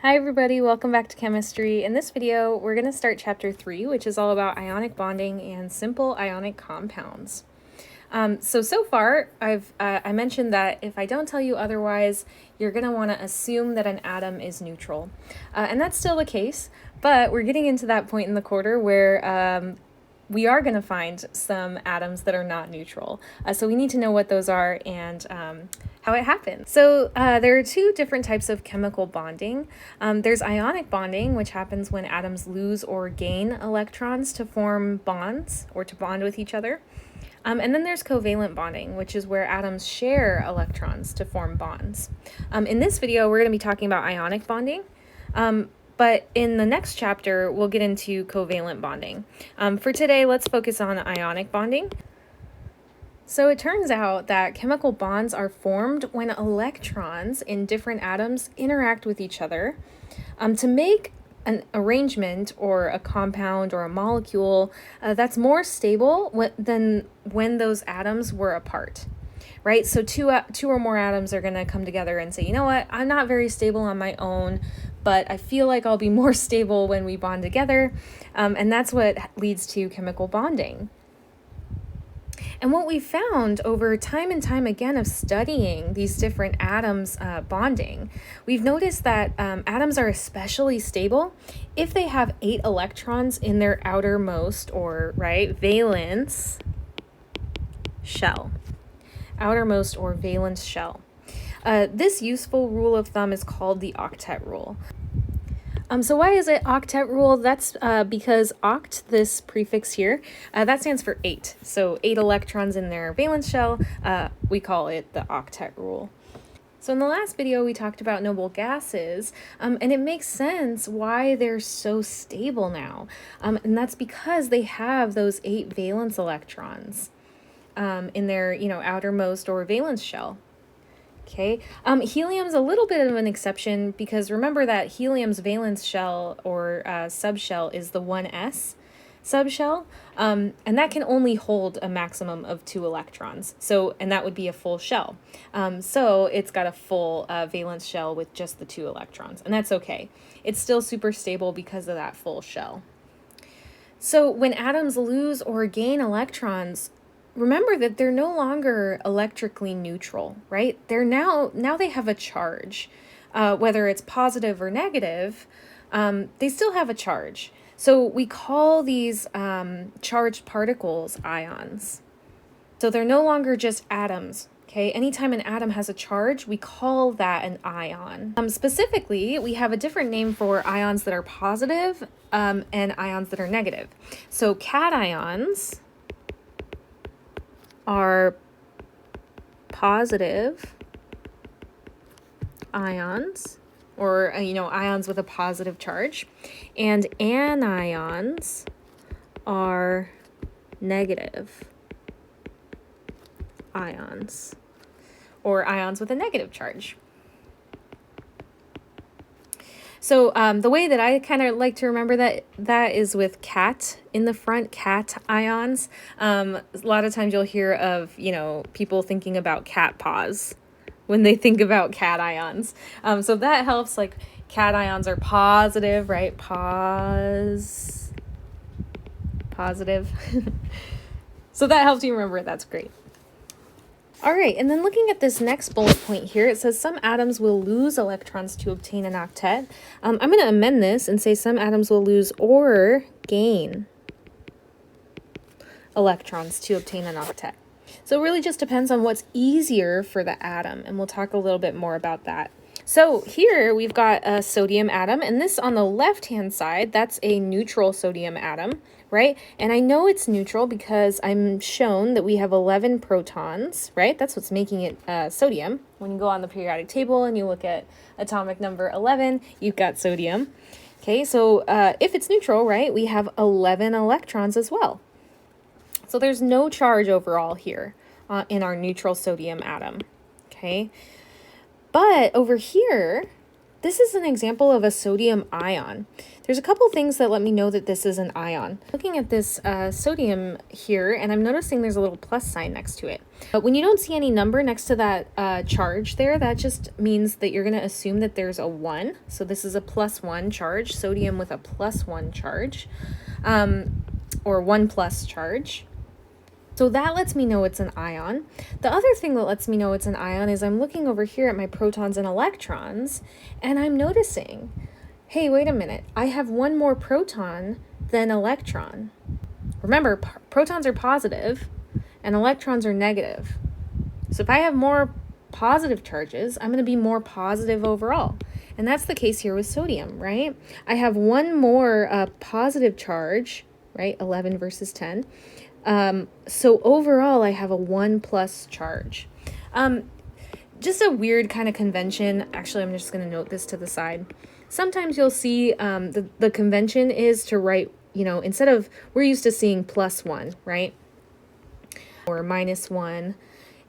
Hi everybody, welcome back to chemistry. In this video, we're going to start chapter 3, which is all about ionic bonding and simple ionic compounds. So far, I mentioned that if I don't tell you otherwise, you're going to want to assume that an atom is neutral. And that's still the case, but we're getting into that point in the quarter where we are going to find some atoms that are not neutral. So we need to know what those are and how it happens. So there are two different types of chemical bonding. There's ionic bonding, which happens when atoms lose or gain electrons to form bonds or to bond with each other. And then there's covalent bonding, which is where atoms share electrons to form bonds. In this video, we're going to be talking about ionic bonding. But in the next chapter, we'll get into covalent bonding. For today, let's focus on ionic bonding. So it turns out that chemical bonds are formed when electrons in different atoms interact with each other to make an arrangement or a compound or a molecule that's more stable than when those atoms were apart. Right? So two or more atoms are going to come together and say, you know what, I'm not very stable on my own, but I feel like I'll be more stable when we bond together. And that's what leads to chemical bonding. And what we found over time and time again of studying these different atoms bonding, we've noticed that atoms are especially stable if they have 8 electrons in their outermost or valence shell. Outermost or valence shell. This useful rule of thumb is called the octet rule. So why is it octet rule? That's because oct, this prefix here, that stands for 8. So 8 electrons in their valence shell, we call it the octet rule. So in the last video, we talked about noble gases, and it makes sense why they're so stable now. And that's because they have those 8 valence electrons in their, outermost or valence shell. Okay, helium's a little bit of an exception because remember that helium's valence shell or subshell is the 1s subshell, and that can only hold a maximum of 2 electrons. And that would be a full shell. So it's got a full valence shell with just the 2 electrons, and that's okay. It's still super stable because of that full shell. So when atoms lose or gain electrons, remember that they're no longer electrically neutral, right? Now they have a charge, whether it's positive or negative, they still have a charge. So we call these charged particles ions. So they're no longer just atoms. Okay, anytime an atom has a charge, we call that an ion. Specifically, we have a different name for ions that are positive and ions that are negative. So cations are positive ions, or ions with a positive charge, and anions are negative ions, or ions with a negative charge. So the way that I kind of like to remember that is with cat in the front, cat ions. A lot of times you'll hear of, people thinking about cat paws when they think about cat ions. So that helps, like cat ions are positive, right? Positive. So that helps you remember it. That's great. All right, and then looking at this next bullet point here, it says some atoms will lose electrons to obtain an octet. I'm going to amend this and say some atoms will lose or gain electrons to obtain an octet. So it really just depends on what's easier for the atom, and we'll talk a little bit more about that. So here we've got a sodium atom, and this on the left-hand side, that's a neutral sodium atom, right? And I know it's neutral because I'm shown that we have 11 protons, right? That's what's making it sodium. When you go on the periodic table and you look at atomic number 11, you've got sodium. Okay, so if it's neutral, right, we have 11 electrons as well. So there's no charge overall here in our neutral sodium atom, okay? But over here, This is an example of a sodium ion. There's a couple things that let me know that this is an ion. Looking at this sodium here, and I'm noticing there's a little plus sign next to it. But when you don't see any number next to that charge there, that just means that you're going to assume that there's a 1. So this is a +1 charge, sodium with a +1 charge, or 1 plus charge. So that lets me know it's an ion. The other thing that lets me know it's an ion is I'm looking over here at my protons and electrons, and I'm noticing, hey, wait a minute, I have one more proton than electron. Remember, protons are positive and electrons are negative. So if I have more positive charges, I'm going to be more positive overall. And that's the case here with sodium, right? I have one more positive charge, right? 11 versus 10. So overall, I have a 1 plus charge. Just a weird kind of convention. Actually, I'm just going to note this to the side. Sometimes you'll see the convention is to write, instead of, we're used to seeing +1, right? Or -1.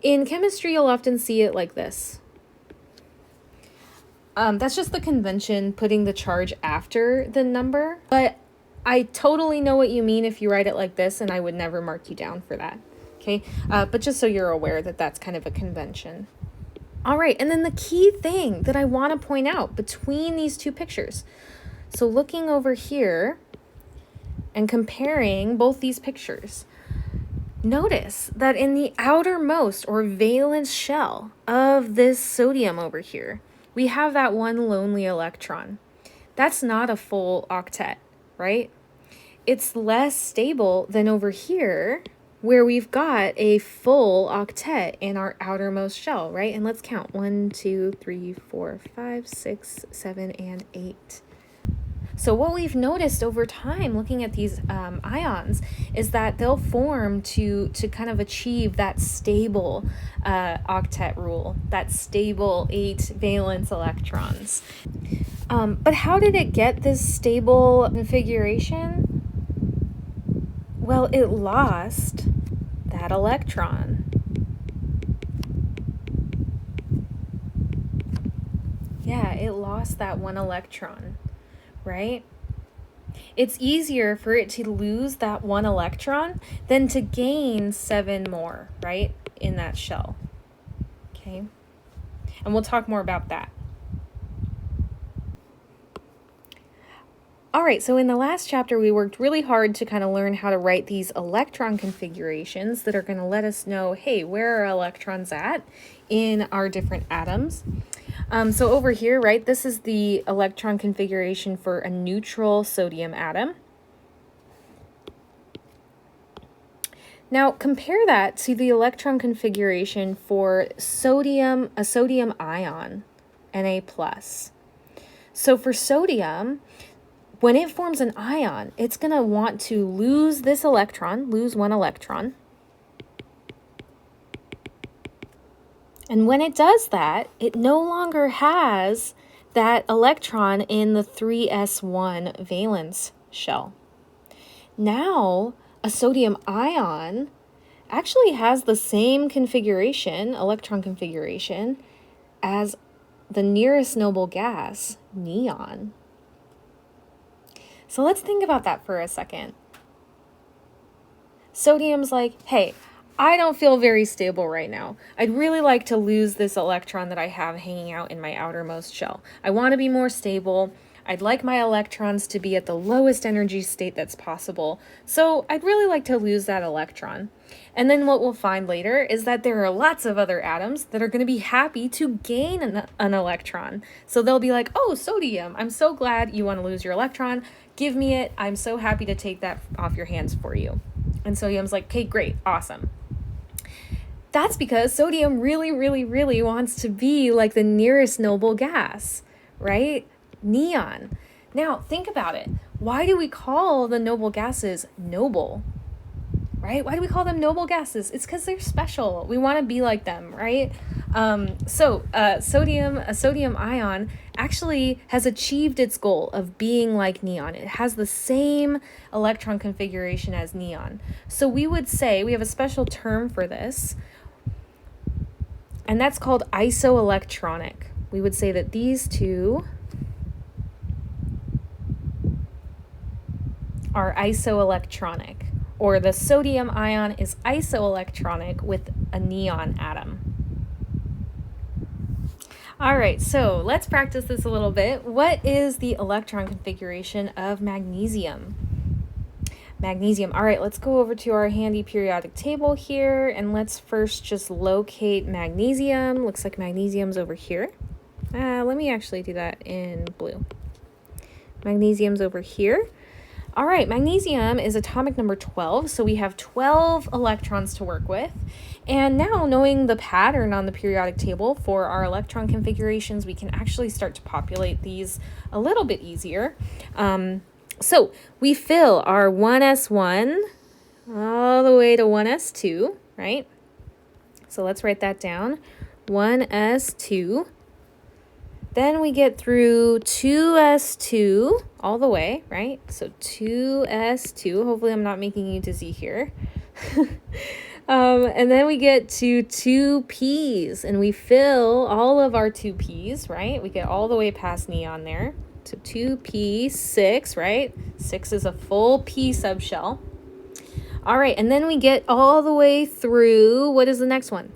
In chemistry, you'll often see it like this. That's just the convention, putting the charge after the number. But I totally know what you mean if you write it like this, and I would never mark you down for that, okay? But just so you're aware that that's kind of a convention. All right, and then the key thing that I want to point out between these two pictures. So looking over here and comparing both these pictures, notice that in the outermost or valence shell of this sodium over here, we have that one lonely electron. That's not a full octet, right? It's less stable than over here where we've got a full octet in our outermost shell, right? And let's count 1, 2, 3, 4, 5, 6, 7, and 8. So what we've noticed over time looking at these ions is that they'll form to kind of achieve that stable octet rule, that stable 8 valence electrons. But how did it get this stable configuration? Well, it lost that electron. Yeah, it lost that one electron, right? It's easier for it to lose that one electron than to gain 7 more, right, in that shell, okay? And we'll talk more about that. All right, so in the last chapter, we worked really hard to kind of learn how to write these electron configurations that are going to let us know, hey, where are electrons at in our different atoms? So over here, right, this is the electron configuration for a neutral sodium atom. Now compare that to the electron configuration for sodium, a sodium ion, Na+. So for sodium, when it forms an ion, it's going to want to lose this electron, lose one electron. And when it does that, it no longer has that electron in the 3s1 valence shell. Now, a sodium ion actually has the same configuration, electron configuration, as the nearest noble gas, neon. So let's think about that for a second. Sodium's like, hey, I don't feel very stable right now. I'd really like to lose this electron that I have hanging out in my outermost shell. I want to be more stable. I'd like my electrons to be at the lowest energy state that's possible. So I'd really like to lose that electron. And then what we'll find later is that there are lots of other atoms that are going to be happy to gain an electron. So they'll be like, oh, sodium, I'm so glad you want to lose your electron. Give me it. I'm so happy to take that off your hands for you. And sodium's like, okay, great, awesome. That's because sodium really, really, really wants to be like the nearest noble gas, right? Neon. Now, think about it. Why do we call the noble gases noble? Right? Why do we call them noble gases? It's because they're special. We want to be like them, right? A sodium ion actually has achieved its goal of being like neon. It has the same electron configuration as neon. So we would say, we have a special term for this, and that's called isoelectronic. We would say that these two are isoelectronic, or the sodium ion is isoelectronic with a neon atom. All right, so let's practice this a little bit. What is the electron configuration of magnesium? Magnesium. All right, let's go over to our handy periodic table here, and let's first just locate magnesium. Looks like magnesium's over here. Let me actually do that in blue. Magnesium's over here. All right, magnesium is atomic number 12, so we have 12 electrons to work with. And now, knowing the pattern on the periodic table for our electron configurations, we can actually start to populate these a little bit easier. So we fill our 1s1 all the way to 1s2, right? So let's write that down, 1s2. Then we get through 2s2 all the way, right? So 2s2, hopefully I'm not making you dizzy here. And then we get to 2p's, and we fill all of our 2p's, right? We get all the way past neon there. So 2p6, right? 6 is a full p subshell. All right, and then we get all the way through, what is the next one?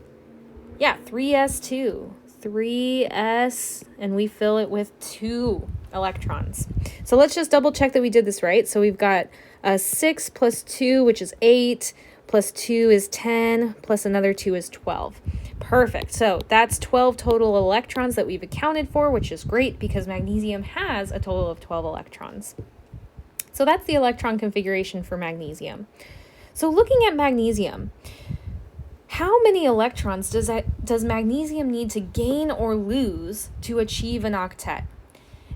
Yeah, 3s2. 3s, and we fill it with 2 electrons. So let's just double check that we did this right. So we've got 6 plus 2, which is 8, plus 2 is 10, plus another 2 is 12. Perfect. So that's 12 total electrons that we've accounted for, which is great because magnesium has a total of 12 electrons. So that's the electron configuration for magnesium. So looking at magnesium, how many electrons does magnesium need to gain or lose to achieve an octet?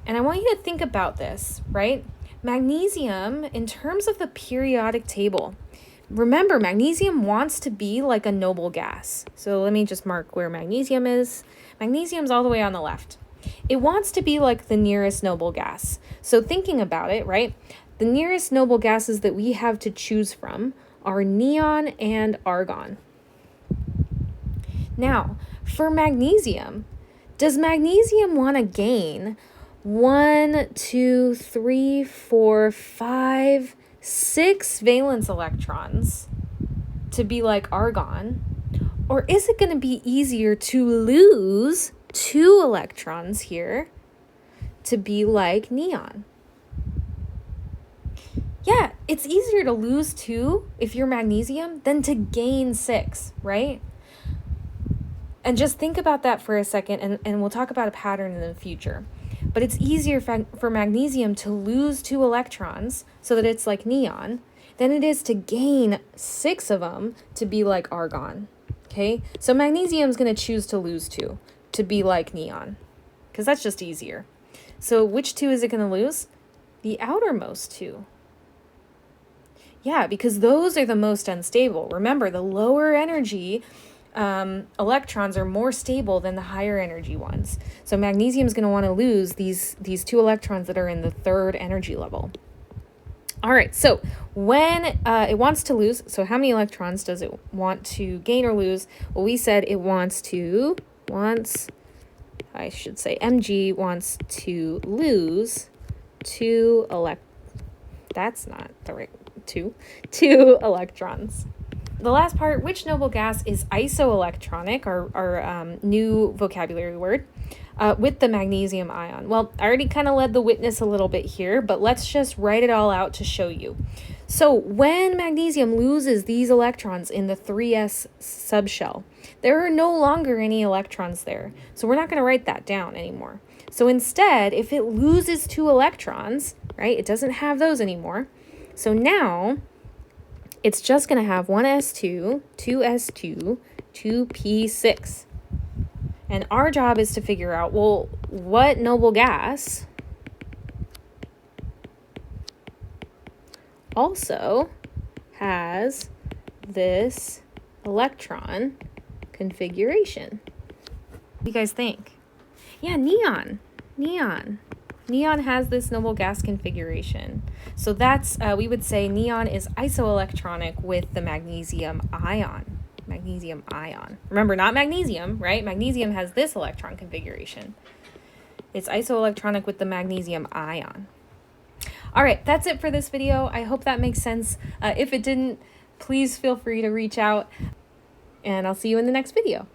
And I want you to think about this, right? Magnesium, in terms of the periodic table, remember, magnesium wants to be like a noble gas. So let me just mark where magnesium is. Magnesium's all the way on the left. It wants to be like the nearest noble gas. So thinking about it, right? The nearest noble gases that we have to choose from are neon and argon. Now, for magnesium, does magnesium want to gain 1, 2, 3, 4, 5, 6 valence electrons to be like argon? Or is it going to be easier to lose 2 electrons here to be like neon? Yeah, it's easier to lose 2 if you're magnesium than to gain 6, right? And just think about that for a second, and we'll talk about a pattern in the future. But it's easier for magnesium to lose 2 electrons so that it's like neon than it is to gain 6 of them to be like argon. Okay, so magnesium's going to choose to lose 2 to be like neon because that's just easier. So which 2 is it going to lose? The outermost 2. Yeah, because those are the most unstable. Remember, the lower energy electrons are more stable than the higher energy ones. So magnesium is going to want to lose these 2 electrons that are in the 3rd energy level. All right, so when it wants to lose, so how many electrons does it want to gain or lose? Well, we said it mg wants to lose 2 that's not the right 2 electrons. The last part, which noble gas is isoelectronic, our new vocabulary word, with the magnesium ion? Well, I already kind of led the witness a little bit here, but let's just write it all out to show you. So when magnesium loses these electrons in the 3s subshell, there are no longer any electrons there. So we're not going to write that down anymore. So instead, if it loses 2 electrons, right, it doesn't have those anymore. So now it's just going to have 1s2, 2s2, 2p6. And our job is to figure out, well, what noble gas also has this electron configuration? What do you guys think? Yeah, neon. Neon has this noble gas configuration. So that's, we would say neon is isoelectronic with the magnesium ion. Remember, not magnesium, right? Magnesium has this electron configuration. It's isoelectronic with the magnesium ion. All right, that's it for this video. I hope that makes sense. If it didn't, please feel free to reach out, and I'll see you in the next video.